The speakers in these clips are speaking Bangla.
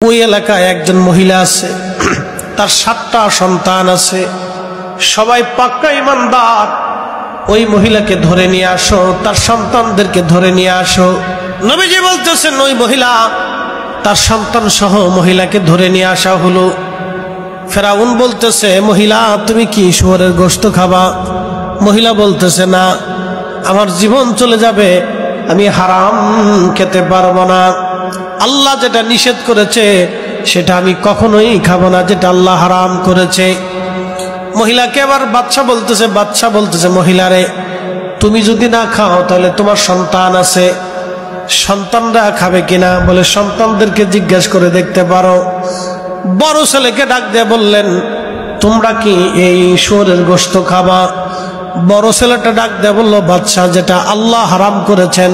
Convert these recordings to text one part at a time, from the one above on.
ওই এলাকায় একজন মহিলা আছে, তার 7টা সন্তান আছে, সবাই পাক্কা ইমানদার। ওই মহিলাকে ধরে নিয়ে আসো, তার সন্তানদেরকে ধরে নিয়ে আসো। নবীজি বলতেছেন ওই মহিলা, তার সন্তান সহ মহিলাকে ধরে নিয়ে আসা হলো। ফেরাউন বলতেছে, মহিলা তুমি কি শুয়োরের গোশত খাবা? মহিলা বলতেছে, না, আমার জীবন চলে যাবে, আমি হারাম খেতে পারবো না। আল্লাহ যেটা নিষেধ করেছে সেটা আমি কখনোই খাবো না, যেটা আল্লাহ হারাম করেছে। মহিলাকে আবার বাদশা বলতেছে, মহিলারে তুমি যদি না খাও তাহলে তোমার সন্তান আছে, সন্তানরা খাবে কিনা? বলে সন্তানদেরকে জিজ্ঞাসা করে দেখতে পারো। বড় ছেলেকে ডাক দিয়ে বললেন, তোমরা কি এই শুয়োরের গোশত খাবা? বড় ছেলেটা ডাক দিয়ে বলল, বাদশা যেটা আল্লাহ হারাম করেছেন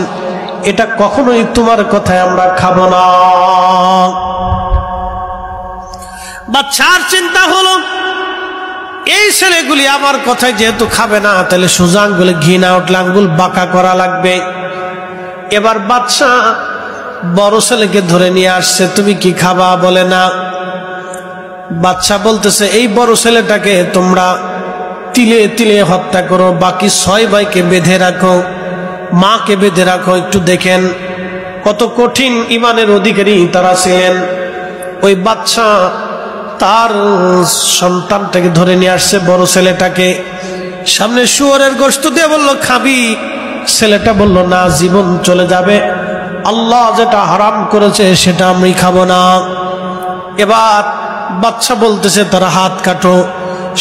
এটা কখনোই তোমার কথায় আমরা খাবো না। বাদশার চিন্তা হলো, এই ছেলেগুলি আমার কথায় যেহেতু খাবে না, তাহলে সোজা আঙ্গুলে ঘি না উঠলে আঙ্গুল বাঁকা করা লাগবে। এবার বাদশা বড় ছেলেকে ধরে নিয়ে আসছে, তুমি কি খাবা? বলে না। বাদশা বলতেছে, এই বড় ছেলেটাকে তোমরা তিলে তিলে হত্যা করো, বাকি 6 ভাইকে বেঁধে রাখো, মাকে বেঁধে রাখো। একটু দেখেন কত কঠিন ইমানের অধিকারী তারা ছিলেন। ওই বাদশা তার সন্তানটাকে ধরে নিয়ে আসছে, বড় ছেলেটাকে সামনে শুয়োরের গোশত দিয়ে বলল, খাবি? ছেলেটা বলল, না, জীবন চলে যাবে, আল্লাহ যেটা হারাম করেছে সেটা আমি খাবো না। এবার বাদশা বলতেছে, তারা হাত কাটো।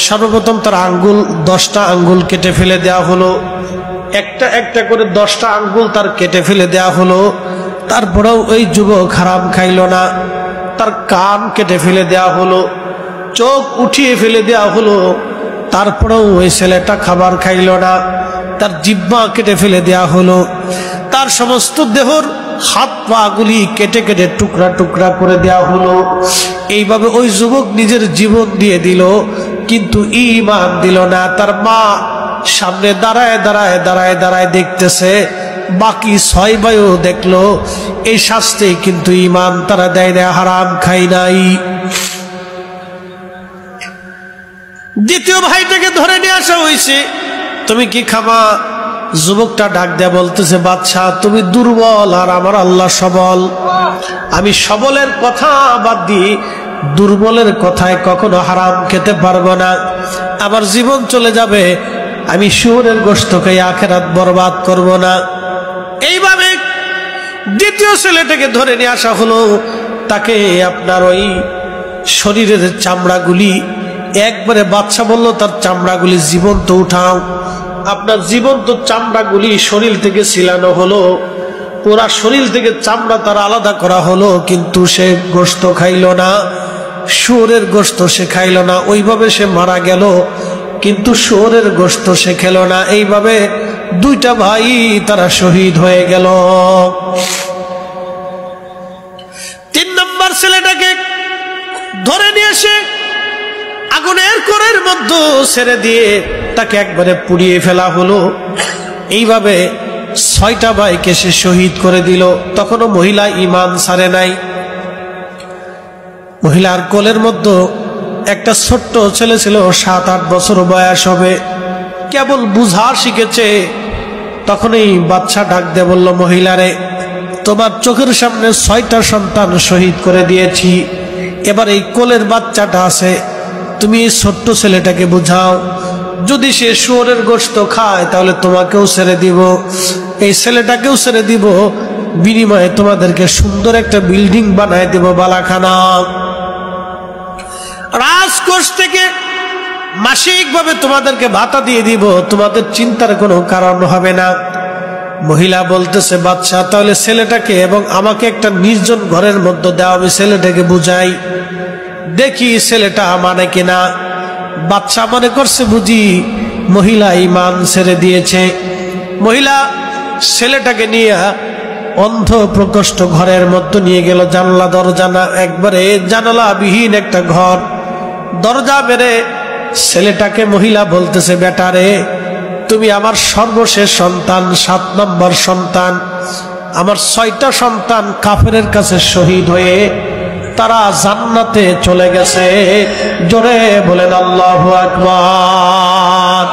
সর্বপ্রথম তার আঙ্গুল 10টা আঙ্গুল কেটে ফেলে দেওয়া হলো, একটা একটা করে 10টা আঙ্গুল তার কেটে ফেলে দেওয়া হলো। তারপরেও ওই যুবক হারাম খাইল না, তার কান কেটে ফেলে দেওয়া হলো, চোখ উঠিয়ে ফেলে দেওয়া হলো। তারপরেও ওই ছেলেটা খাবার খাইল না, তার জিহ্বা কেটে ফেলে দেওয়া হলো। তার সমস্ত দেহর হাত পা গুলি কেটে কেটে টুকরা টুকরা করে দেওয়া হলো। এইভাবে ওই যুবক নিজের জীবন দিয়ে দিল, কিন্তু ঈমান দিল না। তার মা সামনে দাঁড়ায় দাঁড়ায় দাঁড়ায় দাঁড়ায় দেখতেছে, বাকি 6 ভাইও দেখলো। এই শাস্তি কিন্তু ঈমান তারা দেয় না, হারাম খাই নাই। দ্বিতীয় ভাইটাকে ধরে নিয়ে আসা হয়েছে, তুমি কি খাবা? যুবকটা ডাক দেয়া বলতেছে, বাদশা তুমি দুর্বল আর আমার আল্লাহ সবল, আমি সবলের কথা বাদ দিয়ে দুর্বলের কথায় কখনো হারাম খেতে পারবো না, আমার জীবন চলে যাবে, আমি শুয়োরের গোশত খেয়ে আখিরাত বরবাদ করব না। এইভাবে দ্বিতীয় ছেলেটাকে ধরে নিয়ে আসা হলো। তাকে আপনার ওই শরীরের চামড়াগুলি একবারে, বাদশা বলল তার চামড়াগুলি জীবন্ত উঠাও। আপনার জীবন্ত চামড়াগুলি শরীর থেকে ছিলানো হলো, পুরা শরীর থেকে চামড়া তার আলাদা করা হলো, কিন্তু সে গোশত খাইল না, শুয়োরের গোশত সে খাইল না। ওইভাবে সে মারা গেল, কিন্তু শুয়োরের গোশত সে খেল না। এইভাবে 2টা ভাই তারা শহীদ হয়ে গেল। 3 নম্বর ছেলেটাকে ধরে নিয়ে এসে আগুনের কোরের মধ্যে ছেড়ে দিয়ে তাকে একবারে পুড়িয়ে ফেলা হলো। এইভাবে 6টা ভাইকে সে শহীদ করে দিল। তখনও মহিলা ঈমান ছাড়ে নাই। মহিলার কোলের মধ্যে একটা ছোট্ট ছেলে ছিল, 7-8 বছর বয়স হবে, কেবল বুঝা শিখেছে। তখনই বাদশা ডাক দিয়ে বলল, মহিলারে তোমার চোখের সামনে 6টা সন্তান শহীদ করে দিয়েছি, এবার এই কোলের বাচ্চাটা আছে, তুমি এই ছোট্ট ছেলেটাকে বুঝাও, যদি সে শুয়োরের গোশত খায় তাহলে তোমাকেও ছেড়ে দিব, এই ছেলেটাকেও ছেড়ে দিব, বিনিময়ে তোমাদেরকে সুন্দর একটা বিল্ডিং বানায় দেব, বালাখানা। রাজকোষ থেকে মাসিকভাবে তোমাদেরকে ভাতা দিয়ে দিব, তোমাদের চিন্তার কোনো কারণ হবে না। মহিলা বলতেছে, বাদশা তাহলে ছেলেটাকে এবং আমাকে একটা নির্জন ঘরের মধ্যে দাও, আমি ছেলেটাকে বুঝাই, দেখি ছেলেটা মানে কিনা। বাদশা মনে করছে বুঝি মহিলা ঈমান ছেড়ে দিয়েছে। মহিলা ছেলেটাকে নিয়ে অন্ধ প্রকোষ্ঠ ঘরের মধ্যে নিয়ে গেল, জানলা দরজা না, একবারে জানালা বিহীন একটা ঘর। দরজা মেরে ছেলেটাকে মহিলা বলতেছে, বেটারে তুমি আমার সর্বশেষ সন্তান, 7 নম্বর সন্তান, আমার 6টা সন্তান কাফেরের কাছে শহীদ হয়ে তারা জান্নাতে চলে গেছে। জোরে বলেন আল্লাহু আকবার।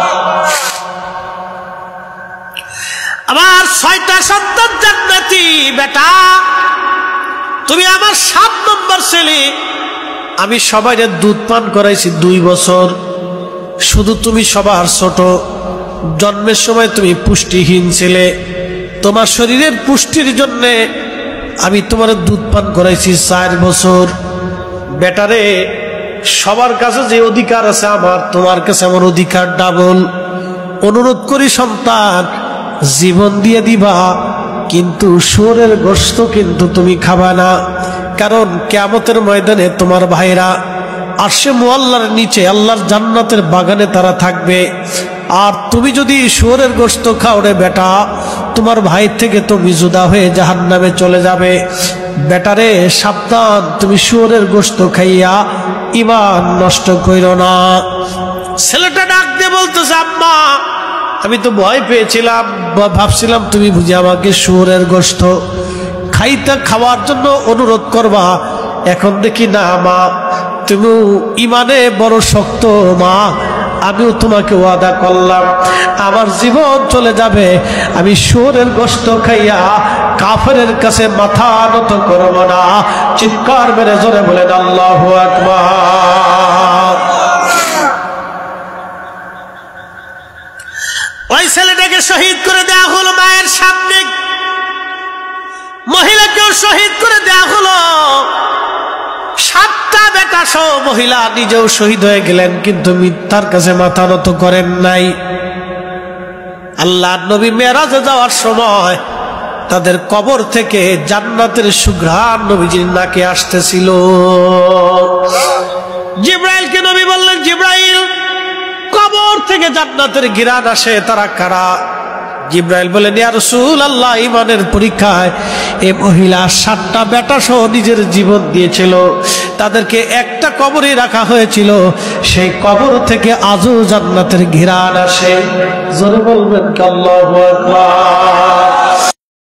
আমার 6টা সন্তান জান্নাতি। বেটা তুমি আমার 7 নম্বর ছেলে। আমি সবাইকে দুধ পান করাইছি 2 বছর, শুধু তুমি সবার ছোট। জন্মের সময় তুমি পুষ্টিহীন ছিলে, তোমার শরীরের পুষ্টির জন্য আমি তোমার দুধ পান করাইছি 4 বছর। বেটারে সবার কাছে যে অধিকার আছে আমার, তোমার কাছে আমার অধিকার ডাবল। অনুরোধ করি সন্তান, জীবন দিয়ে দিবা, কিন্তু শুয়োরের গোশত কিন্তু তুমি খাবা না। কারণ কিয়ামতের ময়দানে তোমার ভাইরা আরশে মুআল্লার নিচে আল্লাহর জান্নাতের বাগানে তারা থাকবে। আর তুমি যদি শুয়োরের গোশত খাও রে বেটা, তোমার ভাই থেকে তুমি জুদা হয়ে জাহান্নামে চলে যাবে। বেটারে সাবধান, তুমি শুয়োরের গোশত খাইয়া ঈমান নষ্ট কইরো না। ছেলেটা ডাক দিয়ে বলতেছে, আম্মা আমি তো ভয় পেয়েছিলাম, ভাবছিলাম তুমি বুঝি আমাকে শুয়োরের গোশত খাওয়ার জন্য অনুরোধ করবা। এখন দেখি না মা, তুমি ইমানে বড় শক্ত মা। আমিও তোমাকে ওয়াদা করলাম, আমার জীবন চলে যাবে, আমি শুয়োরের গোশত খাইয়া কাফেরের কাছে মাথা নত করব না। চিৎকার মেরে জোরে বলেন আল্লাহু আকবার। ওই ছেলেটাকে শহীদ করে দেয়া হলো মায়ের সামনে, মহিলাকেও শহীদ করে দেয়া হলো। 7টা বেটা সহ মহিলা নিজেও শহীদ হয়ে গেলেন, কিন্তু মিথ্যার কাছে মাথা নত করেন নাই। আল্লাহর নবী মেরাজে যাওয়ার সময় তাদের কবর থেকে জান্নাতের সুঘ্রাণ নবীজির নাকে আসতেছিল। জিবরাইলকে নবী বললেন, জিবরাইল কবর থেকে জান্নাতের ঘ্রাণ আসে, তারা কারা? জিবরাইল বলেন, ইয়া রাসূলুল্লাহ, ঈমানের পরীক্ষায় এই মহিলা 7টা বেটা সহ নিজের জীবন দিয়েছিল, তাদেরকে একটা কবরে রাখা হয়েছিল, সেই কবর থেকে আজও জান্নাতের ঘ্রাণ আসে। জোরে বলবেন আল্লাহু আকবার।